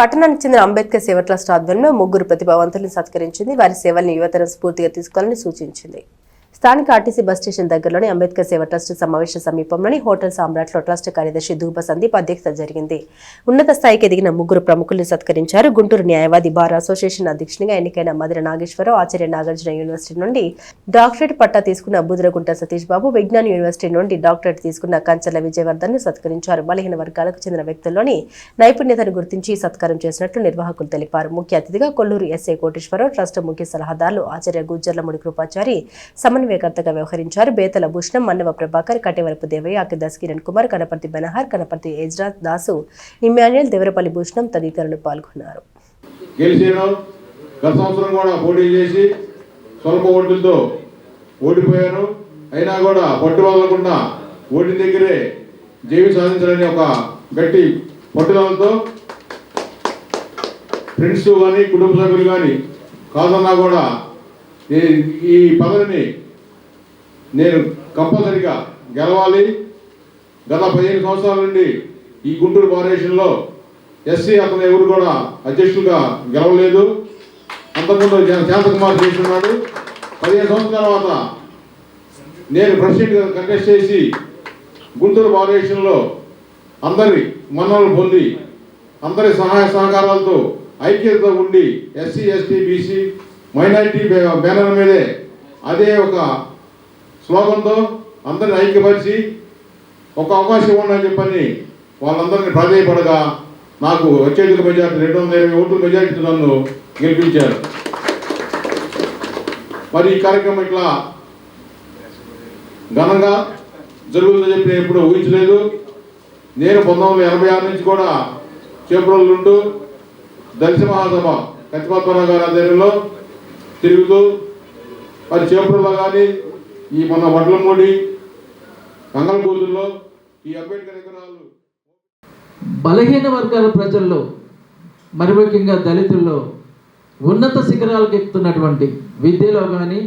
పట్టణానికి చెందిన అంబేద్కర్ సేవ ట్రస్ట్ ఆధ్వర్యంలో ముగ్గురు ప్రతిభావంతులను సత్కరించింది. వారి సేవలను యువతరం స్ఫూర్తిగా తీసుకోవాలని సూచించింది. స్థానిక ఆర్టీసీ బస్ స్టేషన్ దగ్గరలోని అంబేద్కర్ సేవ ట్రస్ట్ సమావేశ సమీపంలోని హోటల్ సామ్రాట్లో ట్రస్ట్ కార్యదర్శి ధూప సందీప్ అధ్యక్షత జరిగింది. ఉన్నత స్థాయికి ఎదిగిన ముగ్గురు ప్రముఖుల్ని సత్కరించారు. గుంటూరు న్యాయవాది బార్ అసోసియేషన్ అధ్యక్షునిగా ఎన్నికైన మధుర నాగేశ్వరరావు, ఆచార్య నాగార్జున యూనివర్సిటీ నుండి డాక్టరేట్ పట్టా తీసుకున్న బుద్రగుంట సతీష్ బాబు, విజ్ఞాన్ యూనివర్సిటీ నుండి డాక్టరేట్ తీసుకున్న కంచర్ల విజయవర్ధన్ ను సత్కరించారు. బలహీన వర్గాలకు చెందిన వ్యక్తుల్లోని నైపుణ్యతను గుర్తించి సత్కారం చేసినట్లు నిర్వాహకులు తెలిపారు. ముఖ్య అతిథిగా కొల్లూరు ఎస్ఐ కోటేశ్వరరావు, ట్రస్ట్ ముఖ్య సలహాదారులు ఆచార్య గుజ్జర్లముడి కృపాచారి సమన్వయకర్తగా వ్యవహరించారు. బేతల భూషణం, మన్నవ ప్రభాకర్, కటేవరపు దేవయ్య, అకిదాస్ కిరణ్ కుమార్, కనపర్తి బెనహార్, కనపర్తి ఎజ్రాజ్ దాసు, ఇమ్మాన్యుయల్, దేవరపల్లి భూషణం తదితరులు పాల్గొన్నారు. గత సంవత్సరం కూడా పోటీ చేసి స్వల్ప ఓట్లతో ఓడిపోయారు. అయినా కూడా పట్టు వదలకుండా ఓటి దగ్గరే జైవి సాధించాలని ఒక గట్టి పట్టుదలతో ఫ్రెండ్స్ కానీ కుటుంబ సభ్యులు కానీ కాదన్నా కూడా ఈ పదవిని నేను కంపల్సరిగా గెలవాలి. గత 15 సంవత్సరాల నుండి ఈ గుంటూరు కార్పొరేషన్లో ఎస్సీ అతను ఎవరు కూడా అధ్యక్షులుగా గెలవలేదు. అంతకుముందు శాంతకుమార్ చేస్తున్నాడు. 15 సంవత్సరాల తర్వాత నేను ప్రెసిడెంట్గా కంటెస్ట్ చేసి గుంటూరు కార్పొరేషన్లో అందరి మన్ననలు పొంది అందరి సహాయ సహకారాలతో ఐక్యతతో ఉండి SC, ST, BC, minority banner మీదే అదే ఒక స్లోగన్తో అందరిని ఐక్యపరిచి ఒక అవకాశం ఇవ్వండి చెప్పని వాళ్ళందరినీ ప్రాధాన్యపడగా నాకు అత్యధిక మెజార్టీ 220 ఓట్ల మెజార్టీతో నన్ను గెలిపించారు. మరి ఈ కార్యక్రమం ఇట్లా ఘనంగా జరుగుతుందని చెప్పి నేను ఎప్పుడు ఊహించలేదు. నేను 1986 నుంచి కూడా చేపరోలు ఉంటూ దళిత మహాసభ కత్తిపద్మరావు గారి ఆధ్వర్యంలో తిరుగుతూ మరి చేపరోలో కానీ ఈ మన వడ్లమూడి కంగళకూతుల్లో ఈ అంబేద్కర్ విగ్రహాలు బలహీన వర్గాల ప్రజల్లో మరి ముఖ్యంగా దళితుల్లో ఉన్నత శిఖరాలకు ఎక్కుతున్నటువంటి విద్యలో కానీ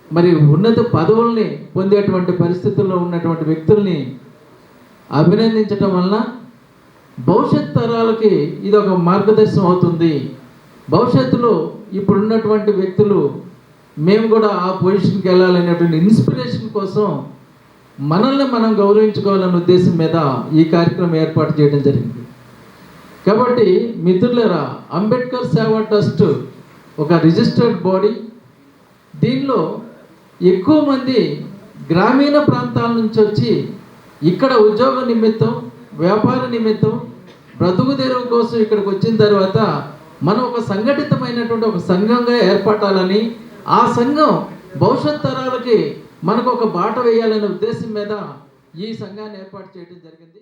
మరి ఉన్నత పదవుల్ని పొందేటువంటి పరిస్థితుల్లో ఉన్నటువంటి వ్యక్తుల్ని అభినందించటం వలన భవిష్యత్ తరాలకి ఇది ఒక మార్గదర్శనం అవుతుంది. భవిష్యత్తులో ఇప్పుడున్నటువంటి వ్యక్తులు మేము కూడా ఆ పొజిషన్కి వెళ్ళాలనేటువంటి ఇన్స్పిరేషన్ కోసం మనల్ని మనం గౌరవించుకోవాలనే ఉద్దేశం మీద ఈ కార్యక్రమం ఏర్పాటు చేయడం జరిగింది. కాబట్టి మిత్రులారా, అంబేద్కర్ సేవా ట్రస్ట్ ఒక రిజిస్టర్డ్ బాడీ. దీనిలో ఎక్కువ మంది గ్రామీణ ప్రాంతాల నుంచి వచ్చి ఇక్కడ ఉద్యోగ నిమిత్తం, వ్యాపార నిమిత్తం, బ్రతుకు తెరువు కోసం ఇక్కడికి వచ్చిన తర్వాత మనం ఒక సంఘటితమైనటువంటి ఒక సంఘంగా ఏర్పడాలని, ఆ సంఘం భవిష్యత్ తరాలకి మనకు ఒక బాట వేయాలనే ఉద్దేశం మీద ఈ సంఘాన్ని ఏర్పాటు చేయడం జరిగింది.